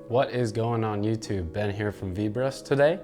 What is going on YouTube? Ben here from Vibras today.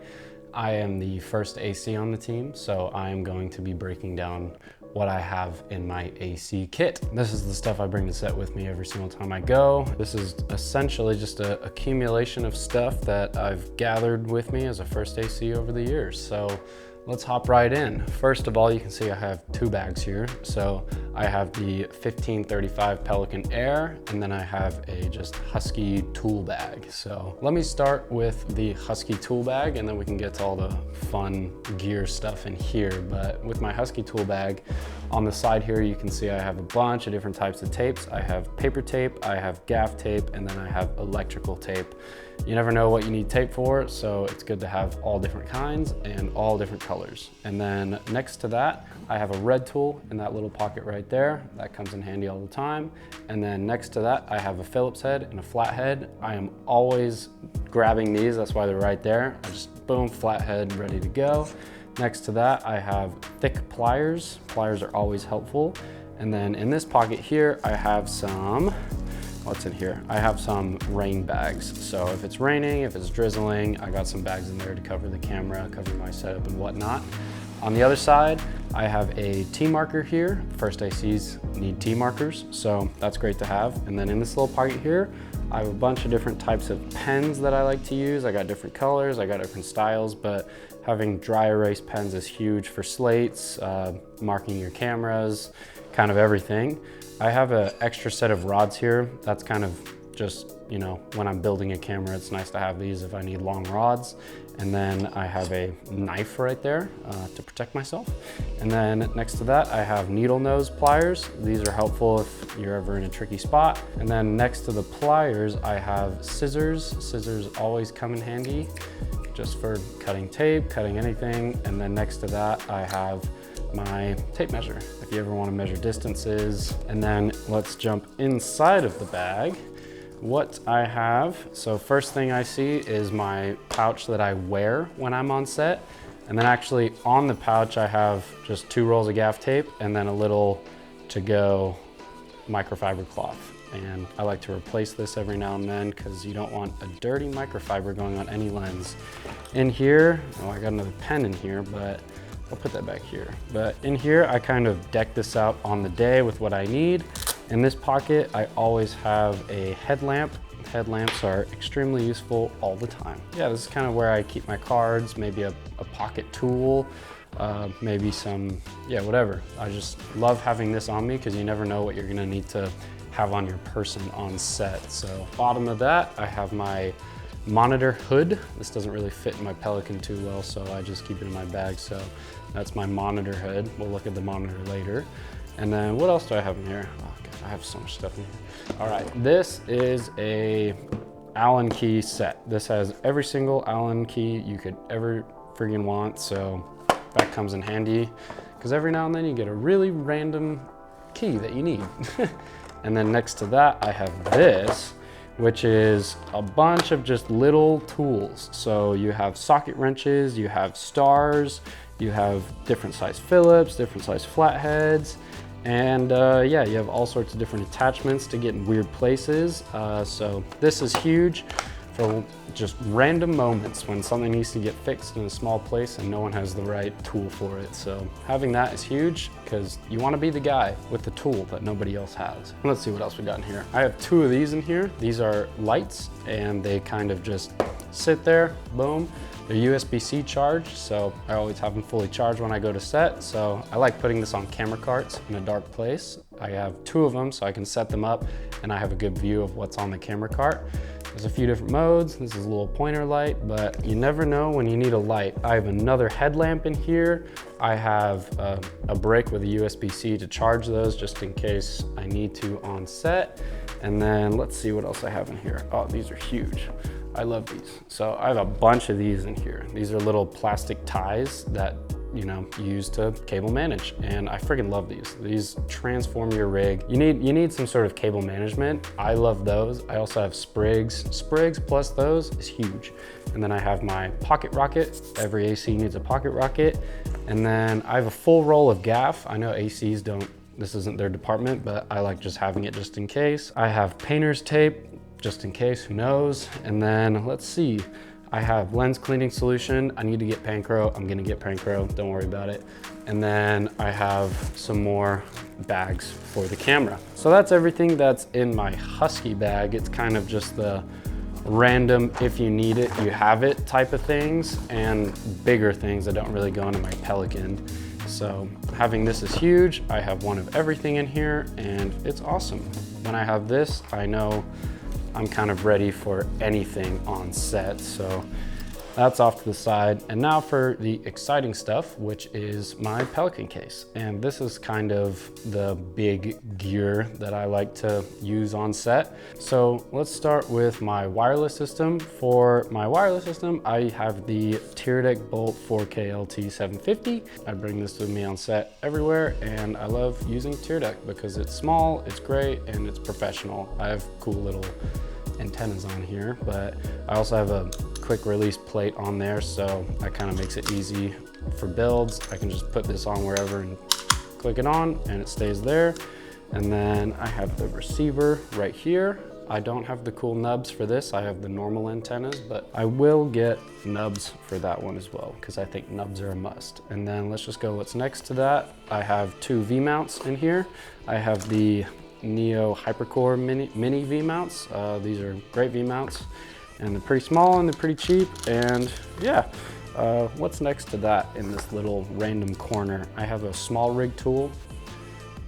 I am the first AC on the team, so I am going to be breaking down what I have in my AC kit. This is the stuff I bring to set with me every single time I go. This is essentially just an accumulation of stuff that I've gathered with me as a first AC over the years. So let's hop right in. First of all, you can see I have two bags here. So I have the 1535 Pelican Air, and then I have a just Husky tool bag. So let me start with the Husky tool bag, and then we can get to all the fun gear stuff in here. But with my Husky tool bag, on the side here, you can see I have a bunch of different types of tapes. I have paper tape, I have gaff tape, and then I have electrical tape. You never know what you need tape for, so it's good to have all different kinds and all different colors. And then next to that, I have a red tool in that little pocket right there. That comes in handy all the time. And then next to that, I have a Phillips head and a flat head. I am always grabbing these, that's why they're right there. I just boom, flat head, ready to go. Next to that, I have thick pliers. Pliers are always helpful. And then in this pocket here, I have some, what's in here? I have some rain bags. So if it's raining, if it's drizzling, I got some bags in there to cover the camera, cover my setup and whatnot. On the other side, I have a T marker here. First ACs need T markers, so that's great to have. And then in this little pocket here, I have a bunch of different types of pens that I like to use. I got different colors, I got different styles, but having dry erase pens is huge for slates, marking your cameras, kind of everything. I have an extra set of rods here. That's kind of just, you know, when I'm building a camera, it's nice to have these if I need long rods. And then I have a knife right there to protect myself. And then next to that, I have needle nose pliers. These are helpful if you're ever in a tricky spot. And then next to the pliers, I have scissors. Scissors always come in handy just for cutting tape, cutting anything. And then next to that, I have my tape measure, if you ever want to measure distances. And then let's jump inside of the bag. What I have, so first thing I see is my pouch that I wear when I'm on set. And then actually on the pouch, I have just 2 rolls of gaff tape and then a little to-go microfiber cloth. And I like to replace this every now and then because you don't want a dirty microfiber going on any lens. In here, oh, I got another pen in here, but I'll put that back here. But in here, I kind of deck this out on the day with what I need. In this pocket, I always have a headlamp. Headlamps are extremely useful all the time. Yeah, this is kind of where I keep my cards, maybe a pocket tool, maybe some, yeah, whatever. I just love having this on me because you never know what you're gonna need to have on your person on set. So bottom of that, I have my monitor hood. This doesn't really fit in my Pelican too well, so I just keep it in my bag. So that's my monitor hood. We'll look at the monitor later. And then what else do I have in here? Oh God, I have so much stuff in here. All right, this is a Allen key set. This has every single Allen key you could ever friggin' want. So that comes in handy because every now and then you get a really random key that you need. And then next to that, I have this, which is a bunch of just little tools. So you have socket wrenches, you have stars, you have different size Phillips, different size flatheads, and yeah, you have all sorts of different attachments to get in weird places. So this is huge for just random moments when something needs to get fixed in a small place and no one has the right tool for it. So having that is huge because you want to be the guy with the tool that nobody else has. Let's see what else we got in here. I have 2 of these in here. These are lights and they kind of just sit there, boom. They're USB-C charged, so I always have them fully charged when I go to set. So I like putting this on camera carts in a dark place. I have 2 of them so I can set them up and I have a good view of what's on the camera cart. There's a few different modes. This is a little pointer light, but you never know when you need a light. I have another headlamp in here. I have a brick with a USB-C to charge those just in case I need to on set. And then let's see what else I have in here. Oh, these are huge. I love these. So I have a bunch of these in here. These are little plastic ties that, you know, you use to cable manage. And I freaking love these. These transform your rig. You need some sort of cable management. I love those. I also have sprigs. Sprigs plus those is huge. And then I have my pocket rocket. Every AC needs a pocket rocket. And then I have a full roll of gaff. I know ACs don't, this isn't their department, but I like just having it just in case. I have painter's tape. just in case, who knows. And then let's see, I have lens cleaning solution. I need to get Panchro. I'm gonna get Panchro, don't worry about it. And then I have some more bags for the camera. So that's everything that's in my Husky bag. It's kind of just the random, if you need it, you have it type of things, and bigger things that don't really go into my Pelican. So having this is huge. I have one of everything in here and it's awesome. When I have this, I know I'm kind of ready for anything on set. So that's off to the side. And now for the exciting stuff, which is my Pelican case. And this is kind of the big gear that I like to use on set. So let's start with my wireless system. For my wireless system, I have the Teradek Bolt 4K LT 750. I bring this with me on set everywhere, and I love using Teradek because it's small, it's great, and it's professional. I have cool little antennas on here, but I also have a quick release plate on there, so that kind of makes it easy for builds. I can just put this on wherever and click it on and it stays there. And then I have the receiver right here. I don't have the cool nubs for this. I have the normal antennas, but I will get nubs for that one as well because I think nubs are a must. And then let's just go what's next to that. I have two V-mounts in here. I have the Neo Hypercore mini V-mounts. These are great V-mounts, and they're pretty small and they're pretty cheap. And yeah, what's next to that in this little random corner? I have a small rig tool,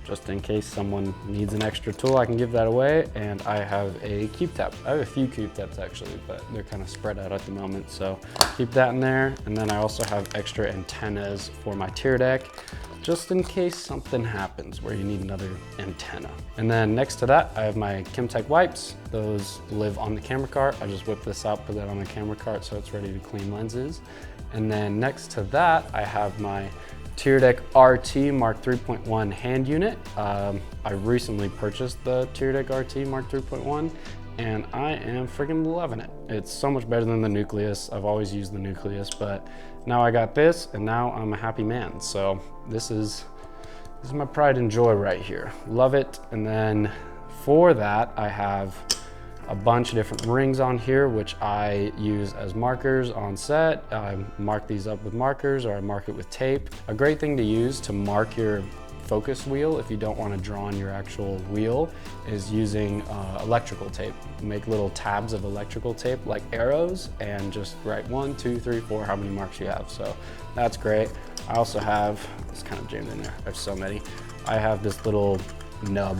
just in case someone needs an extra tool, I can give that away. And I have a cube tap. I have a few cube taps actually, but they're kind of spread out at the moment, so keep that in there. And then I also have extra antennas for my Teradek, just in case something happens where you need another antenna. And then next to that, I have my Kimtech wipes. Those live on the camera cart. I just whip this out, put that on the camera cart so it's ready to clean lenses. And then next to that, I have my Teradek RT Mark 3.1 hand unit. I recently purchased the Teradek RT Mark 3.1 and I am freaking loving it. It's so much better than the Nucleus. I've always used the Nucleus, but now I got this and now I'm a happy man. So this is my pride and joy right here. Love it. And then for that, I have a bunch of different rings on here, which I use as markers on set. I mark these up with markers or I mark it with tape. A great thing to use to mark your focus wheel if you don't want to draw on your actual wheel is using electrical tape. Make little tabs of electrical tape like arrows and just write 1, 2, 3, 4, how many marks you have. So that's great. I also have, it's kind of jammed in there, I have so many. I have this little nub,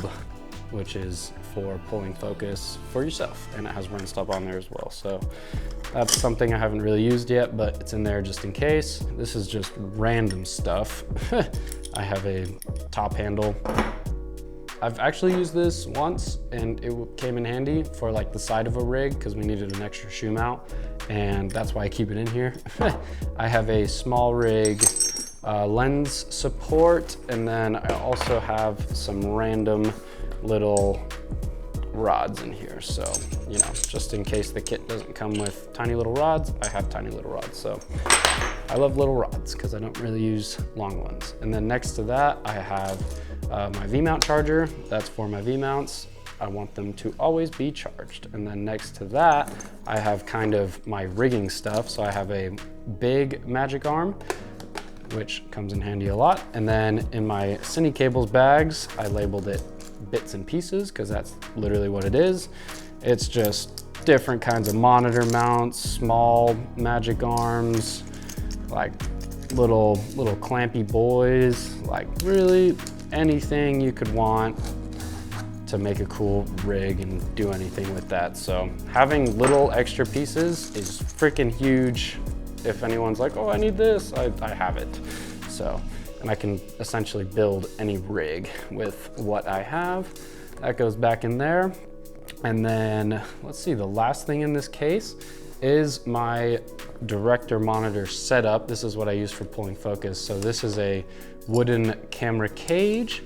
which is for pulling focus for yourself, and it has run stop on there as well. So that's something I haven't really used yet, but it's in there just in case. This is just random stuff. I have a top handle. I've actually used this once and it came in handy for like the side of a rig because we needed an extra shoe mount, and that's why I keep it in here. I have a small rig lens support, and then I also have some random little rods in here. So, you know, just in case the kit doesn't come with tiny little rods, I have tiny little rods. So I love little rods because I don't really use long ones. And then next to that, I have my V-mount charger. That's for my V-mounts. I want them to always be charged. And then next to that, I have kind of my rigging stuff. So I have a big magic arm, which comes in handy a lot. And then in my Cine Cables bags, I labeled it bits and pieces because that's literally what it is. It's just different kinds of monitor mounts, small magic arms, like little clampy boys, like really anything you could want to make a cool rig and do anything with that. So having little extra pieces is freaking huge. If anyone's like, oh, I need this, I have it. So, and I can essentially build any rig with what I have. That goes back in there. And then let's see, the last thing in this case is my director monitor setup. This is what I use for pulling focus. So this is a wooden camera cage.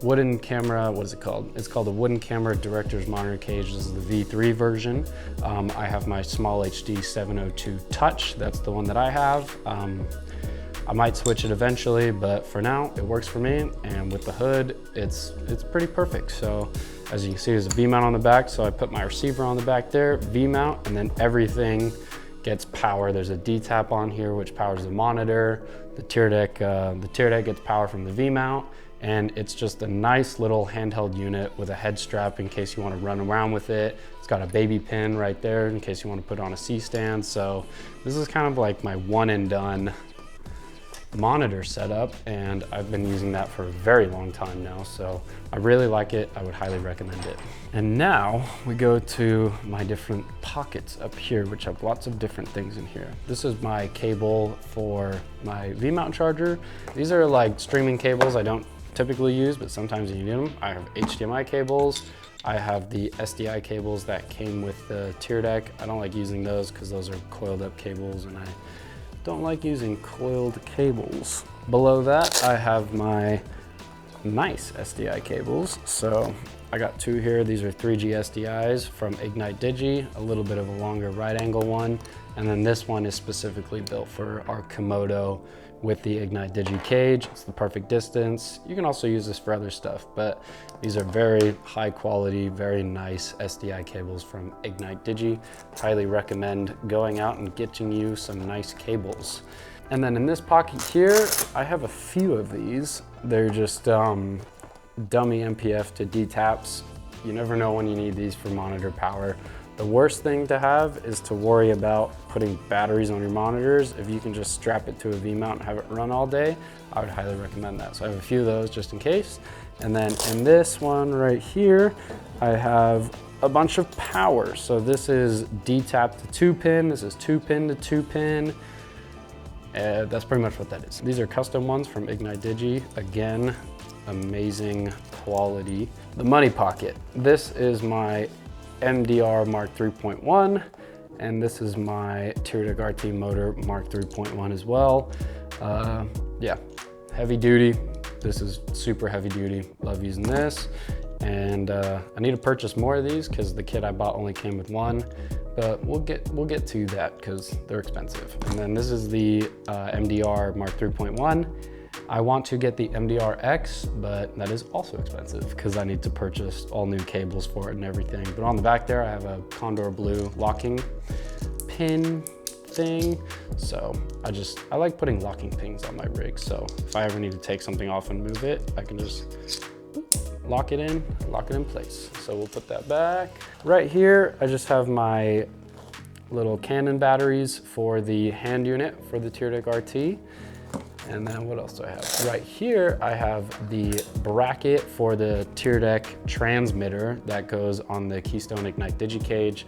Wooden camera, what is it called? It's called a wooden camera director's monitor cage. This is the V3 version. I have my Small HD 702 Touch. That's the one that I have. I might switch it eventually, but for now it works for me. And with the hood, it's pretty perfect. So As you can see, there's a V-mount on the back, so I put my receiver on the back there, V-mount, and then everything gets power. There's a D-tap on here, which powers the monitor. The tier deck gets power from the V-mount, and it's just a nice little handheld unit with a head strap in case you want to run around with it. It's got a baby pin right there in case you want to put it on a C-stand. So this is kind of like my one and done monitor setup, and I've been using that for a very long time now, so I really like it. I would highly recommend it. And now we go to my different pockets up here, which have lots of different things in here. This is my cable for my V-mount charger. These are like streaming cables I don't typically use, but sometimes you need them. I have HDMI cables. I have the SDI cables that came with the tier deck. I don't like using those because those are coiled up cables, and I don't like using coiled cables. Below that, I have my nice SDI cables. So I got two here. These are 3G SDIs from Ignite Digi, a little bit of a longer right angle one. And then this one is specifically built for our Komodo with the Ignite Digi cage. It's the perfect distance. You can also use this for other stuff, but these are very high quality, very nice SDI cables from Ignite Digi. Highly recommend going out and getting you some nice cables. And then in this pocket here, I have a few of these. They're just dummy MPF to D-taps. You never know when you need these for monitor power. The worst thing to have is to worry about putting batteries on your monitors. If you can just strap it to a V-mount and have it run all day, I would highly recommend that. So I have a few of those just in case. And then in this one right here, I have a bunch of power. So this is D-tap to 2-pin, this is 2-pin to 2-pin. That's pretty much what that is. These are custom ones from Ignite Digi. Again, amazing quality. The money pocket. This is my MDR Mark 3.1, and this is my tier deck RT motor Mark 3.1 as well. Yeah, heavy duty. This is super heavy duty. Love using this. And I need to purchase more of these because the kit I bought only came with one, but we'll get to that because they're expensive. And then this is the MDR Mark 3.1. I want to get the MDR-X, but that is also expensive because I need to purchase all new cables for it and everything. But on the back there, I have a Condor Blue locking pin thing. So I like putting locking pins on my rig. So if I ever need to take something off and move it, I can just lock it in place. So we'll put that back. Right here, I just have my little Canon batteries for the hand unit for the tier deck RT. And then what else do I have? Right here, I have the bracket for the tier deck transmitter that goes on the Keystone Ignite Digi cage.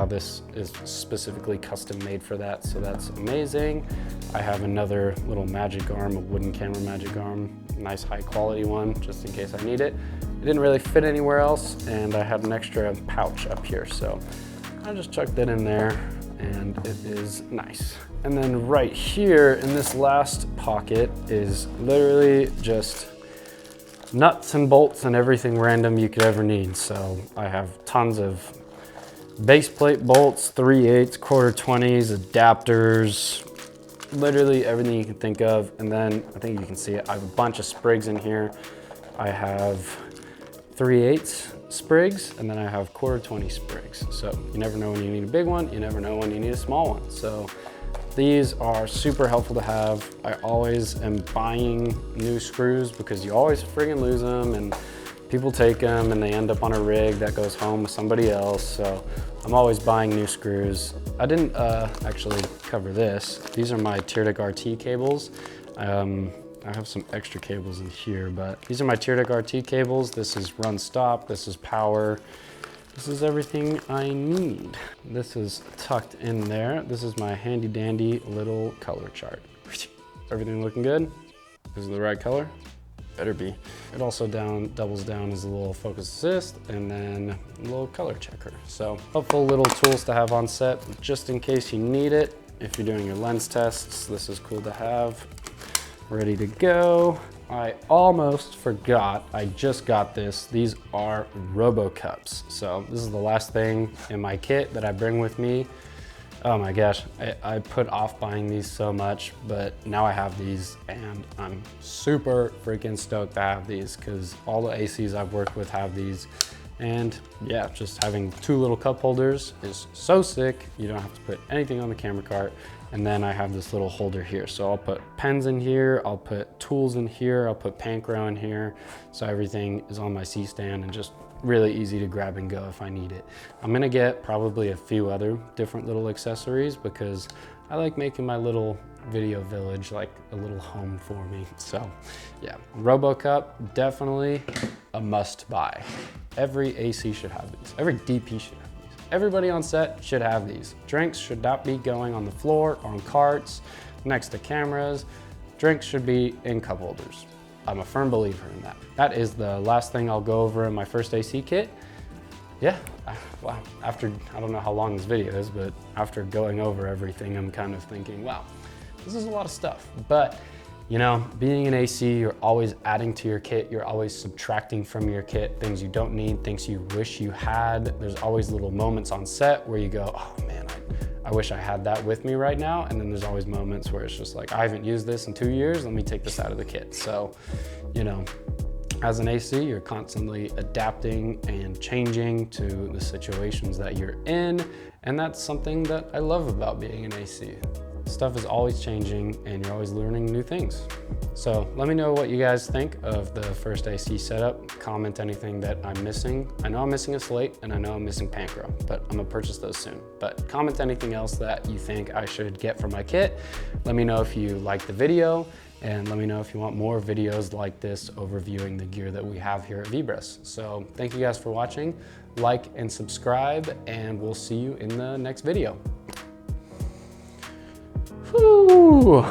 This is specifically custom made for that, so that's amazing. I have another little magic arm, a wooden camera magic arm, nice high quality one, just in case I need it. It didn't really fit anywhere else, and I had an extra pouch up here, so I just chucked it in there, and it is nice. And then right here in this last pocket is literally just nuts and bolts and everything random you could ever need. So I have tons of base plate bolts, 3/8, quarter 20s, adapters, literally everything you can think of. And then I think you can see it, I have a bunch of sprigs in here. I have 3/8 sprigs, and then I have quarter 20 sprigs. So you never know when you need a big one, you never know when you need a small one. So these are super helpful to have. I always am buying new screws because you always friggin' lose them, and people take them and they end up on a rig that goes home with somebody else. So I'm always buying new screws. I didn't actually cover this. These are my tier deck RT cables. I have some extra cables in here, but these are my tier deck RT cables. This is run stop, this is power. This is everything I need. This is tucked in there. This is my handy dandy little color chart. Everything looking good? Is it the right color? Better be. It also doubles down as a little focus assist and then a little color checker. So helpful little tools to have on set just in case you need it. If you're doing your lens tests, this is cool to have. Ready to go. I almost forgot, I just got this. These are RoboCups. So this is the last thing in my kit that I bring with me. Oh my gosh, I put off buying these so much, but now I have these and I'm super freaking stoked to have these because all the ACs I've worked with have these, And yeah, just having 2 little cup holders is so sick. You don't have to put anything on the camera cart. And then I have this little holder here. So I'll put pens in here, I'll put tools in here, I'll put Panchro in here. So everything is on my C-stand and just really easy to grab and go if I need it. I'm gonna get probably a few other different little accessories because I like making my little video village like a little home for me. So yeah, RoboCup, definitely a must buy. Every AC should have these. Every DP should have these. Everybody on set should have these. Drinks should not be going on the floor, on carts, next to cameras. Drinks should be in cup holders. I'm a firm believer in that. That is the last thing I'll go over in my first AC kit. Yeah, wow, after, I don't know how long this video is, but after going over everything, I'm kind of thinking, wow, this is a lot of stuff. But you know, being an AC, you're always adding to your kit, you're always subtracting from your kit, things you don't need, things you wish you had. There's always little moments on set where you go, oh man, I wish I had that with me right now. And then there's always moments where it's just like, I haven't used this in 2 years, let me take this out of the kit. So, you know, as an AC, you're constantly adapting and changing to the situations that you're in. And that's something that I love about being an AC. Stuff is always changing and you're always learning new things. So let me know what you guys think of the first AC setup. Comment anything that I'm missing. I know I'm missing a slate and I know I'm missing Panchro, but I'm gonna purchase those soon. But comment anything else that you think I should get for my kit. Let me know if you liked the video and let me know if you want more videos like this overviewing the gear that we have here at VBrus. So thank you guys for watching. Like and subscribe and we'll see you in the next video. Whew.